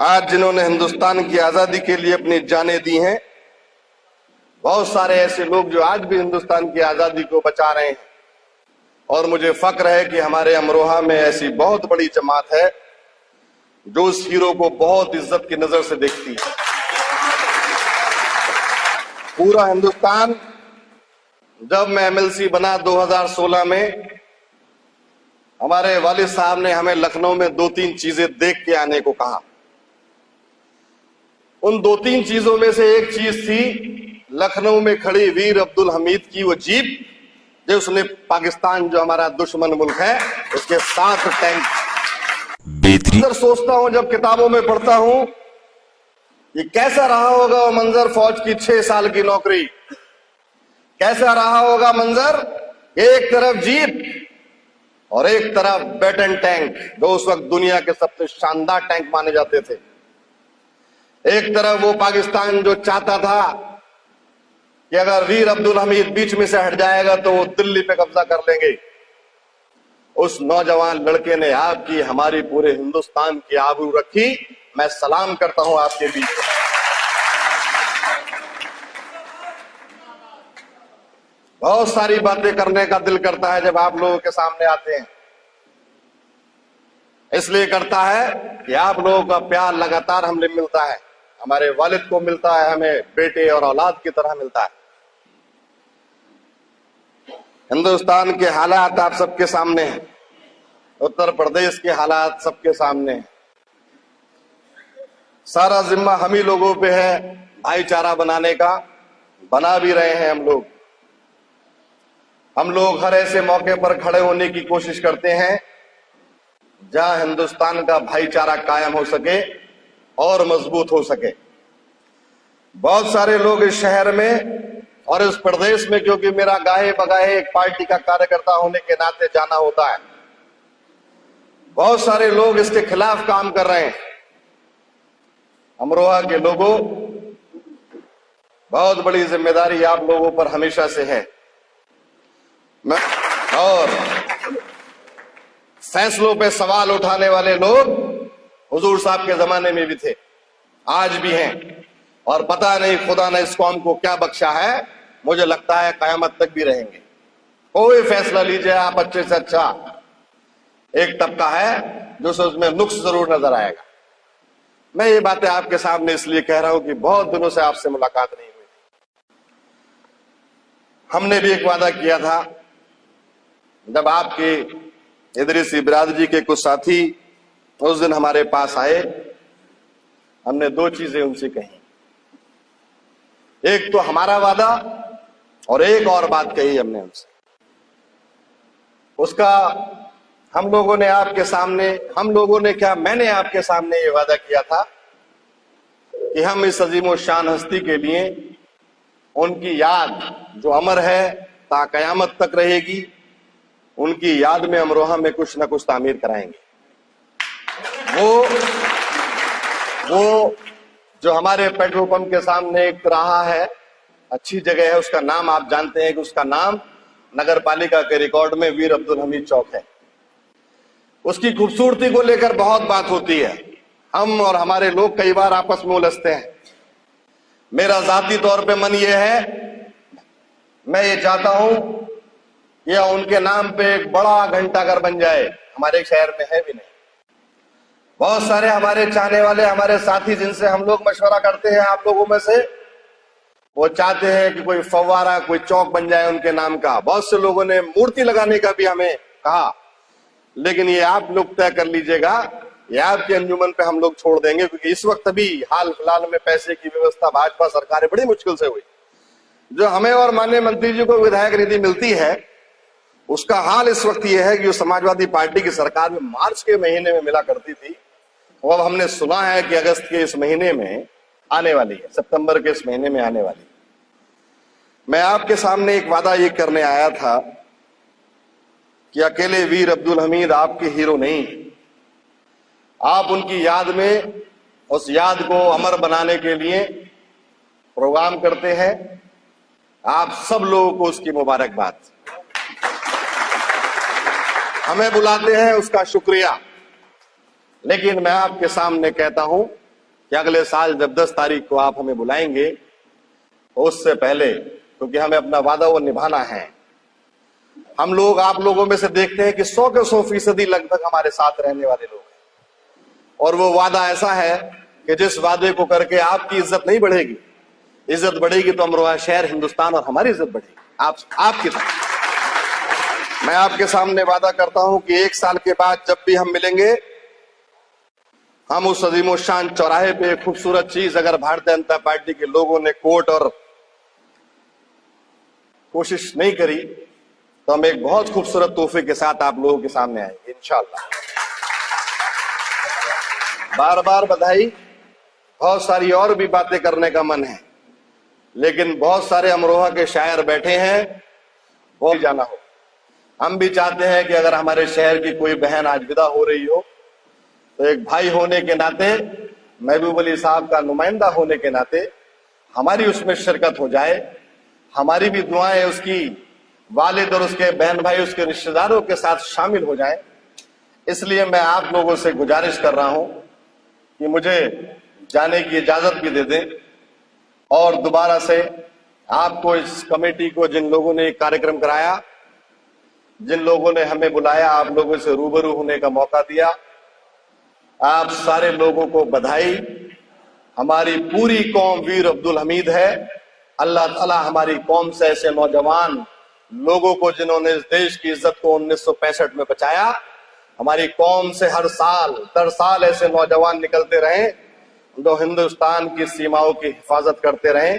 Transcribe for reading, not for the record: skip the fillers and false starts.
आज जिन्होंने हिंदुस्तान की आजादी के लिए अपनी जानें दी हैं, बहुत सारे ऐसे लोग जो आज भी हिंदुस्तान की आजादी को बचा रहे हैं। और मुझे फक्र है कि हमारे अमरोहा में ऐसी बहुत बड़ी जमात है जो उस हीरो को बहुत इज्जत की नजर से देखती है। पूरा हिंदुस्तान, जब मैं एमएलसी बना 2016 में, हमारे वालिद साहब ने हमें लखनऊ में 2-3 चीजें देख के आने को कहा। उन 2-3 चीजों में से एक चीज थी लखनऊ में खड़ी वीर अब्दुल हमीद की वो जीप, जो उसने पाकिस्तान जो हमारा दुश्मन मुल्क है उसके 7 टैंक। अक्सर सोचता हूं जब किताबों में पढ़ता हूं ये कैसा रहा होगा वो मंजर, फौज की 6 साल की नौकरी, कैसा रहा होगा मंजर, एक तरफ जीप और एक तरफ बैटन टैंक, जो उस वक्त दुनिया के सबसे शानदार टैंक माने जाते थे। एक तरफ वो पाकिस्तान जो चाहता था कि अगर वीर अब्दुल हमीद बीच में से हट जाएगा तो वो दिल्ली पे कब्जा कर लेंगे। उस नौजवान लड़के ने आपकी, हमारी पूरे हिंदुस्तान की आबरू रखी। मैं सलाम करता हूं आपके बीच में। बहुत सारी बातें करने का दिल करता है जब आप लोगों के सामने आते हैं, इसलिए करता है कि आप लोगों का प्यार लगातार हमें मिलता है, हमारे वालिद को मिलता है, हमें बेटे और औलाद की तरह मिलता है। हिंदुस्तान के हालात आप सबके सामने हैं, उत्तर प्रदेश के हालात सबके सामने हैं। सारा जिम्मा हम ही लोगों पे है भाईचारा बनाने का, बना भी रहे हैं हम लोग। हम लोग हर ऐसे मौके पर खड़े होने की कोशिश करते हैं जहां हिंदुस्तान का भाईचारा कायम हो सके और मजबूत हो सके। बहुत सारे लोग इस शहर में और इस प्रदेश में, क्योंकि मेरा गाहे बगाहे एक पार्टी का कार्यकर्ता होने के नाते जाना होता है, बहुत सारे लोग इसके खिलाफ काम कर रहे हैं। अमरोहा के लोगों, बहुत बड़ी जिम्मेदारी आप लोगों पर हमेशा से है। और फैसलों पे सवाल उठाने वाले लोग हुजूर साहब के जमाने में भी थे, आज भी हैं, और पता नहीं खुदा ने इस कौम को क्या बख्शा है, मुझे लगता है कयामत तक भी रहेंगे। कोई फैसला लीजिए आप, अच्छे से अच्छा एक तबका है जो उसमें नुक्स जरूर नजर आएगा। मैं ये बातें आपके सामने इसलिए कह रहा हूं कि बहुत दिनों से आपसे मुलाकात नहीं हुई। हमने भी एक वादा किया था, जब आपके इदरीसी बिरादरी के कुछ साथी उस दिन हमारे पास आए, हमने 2 चीजें उनसे कही। एक तो हमारा वादा और एक और बात कही हमने उनसे। उसका हम लोगों ने आपके सामने, हम लोगों ने क्या, मैंने आपके सामने ये वादा किया था कि हम इस अजीमो शान हस्ती के लिए उनकी याद जो अमर है ता कयामत तक रहेगी, उनकी याद में अमरोहा में कुछ ना कुछ तामीर कराएंगे। वो जो हमारे पेट्रोल पंप के सामने एक रहा है, अच्छी जगह है, उसका नाम आप जानते हैं कि उसका नाम नगर पालिका के रिकॉर्ड में वीर अब्दुल हमीद चौक है। उसकी खूबसूरती को लेकर बहुत बात होती है, हम और हमारे लोग कई बार आपस में उलझते हैं। मेरा जाती तौर पे मन ये है, मैं ये चाहता हूं या उनके नाम पे एक बड़ा घंटाघर बन जाए, हमारे शहर में है भी नहीं। बहुत सारे हमारे चाहने वाले, हमारे साथी जिनसे हम लोग मशवरा करते हैं आप लोगों में से, वो चाहते हैं कि कोई फव्वारा, कोई चौक बन जाए उनके नाम का। बहुत से लोगों ने मूर्ति लगाने का भी हमें कहा, लेकिन ये आप लोग तय कर लीजिएगा, ये आपके अंजुमन पे हम लोग छोड़ देंगे, क्योंकि इस वक्त अभी हाल फिलहाल में पैसे की व्यवस्था भाजपा सरकार बड़ी मुश्किल से हुई। जो हमें और माननीय मंत्री जी को विधायक निधि मिलती है, उसका हाल इस वक्त यह है कि जो समाजवादी पार्टी की सरकार में मार्च के महीने में मिला करती थी, वो अब हमने सुना है कि अगस्त के इस महीने में आने वाली है, सितंबर के इस महीने में आने वाली। मैं आपके सामने एक वादा ये करने आया था कि अकेले वीर अब्दुल हमीद आपके हीरो नहीं, आप उनकी याद में उस याद को अमर बनाने के लिए प्रोग्राम करते हैं। आप सब लोगों को उसकी मुबारकबाद। हमें बुलाते हैं, उसका शुक्रिया, लेकिन मैं आपके सामने कहता हूं कि अगले साल जब 10 तारीख को आप हमें बुलाएंगे उससे पहले, क्योंकि हमें अपना वादा वो निभाना है। हम लोग आप लोगों में से देखते हैं कि 100 के 100% लगभग हमारे साथ रहने वाले लोग हैं, और वो वादा ऐसा है कि जिस वादे को करके आपकी इज्जत नहीं बढ़ेगी, इज्जत बढ़ेगी तो अमरोहा शहर, हिंदुस्तान और हमारी इज्जत बढ़ेगी आपकी तरफ। मैं आपके सामने वादा करता हूं कि 1 साल के बाद जब भी हम मिलेंगे, हम उस अजीमो शान चौराहे पे एक खूबसूरत चीज अगर भारतीय जनता पार्टी के लोगों ने कोट और कोशिश नहीं करी तो हम एक बहुत खूबसूरत तोहफे के साथ आप लोगों के सामने आएंगे इंशाल्लाह। बार बार बधाई, बहुत सारी और भी बातें करने का मन है, लेकिन बहुत सारे अमरोहा के शायर बैठे हैं, वो जाना हो। हम भी चाहते हैं कि अगर हमारे शहर की कोई बहन आज विदा हो रही हो तो एक भाई होने के नाते, महबूब अली साहब का नुमाइंदा होने के नाते हमारी उसमें शिरकत हो जाए। हमारी भी दुआएं उसकी वालिद और उसके बहन भाई, उसके रिश्तेदारों के साथ शामिल हो जाएं। इसलिए मैं आप लोगों से गुजारिश कर रहा हूं कि मुझे जाने की इजाजत भी दे दें, और दोबारा से आपको, इस कमेटी को, जिन लोगों ने एक कार्यक्रम कराया, जिन लोगों ने हमें बुलाया, आप लोगों से रूबरू होने का मौका दिया, आप सारे लोगों को बधाई। हमारी पूरी कौम वीर अब्दुल हमीद है। अल्लाह ताला हमारी कौम से ऐसे नौजवान लोगों को, जिन्होंने इस देश की इज्जत को 1965 में बचाया, हमारी कौम से हर साल दर साल ऐसे नौजवान निकलते रहे जो हिंदुस्तान की सीमाओं की हिफाजत करते रहे।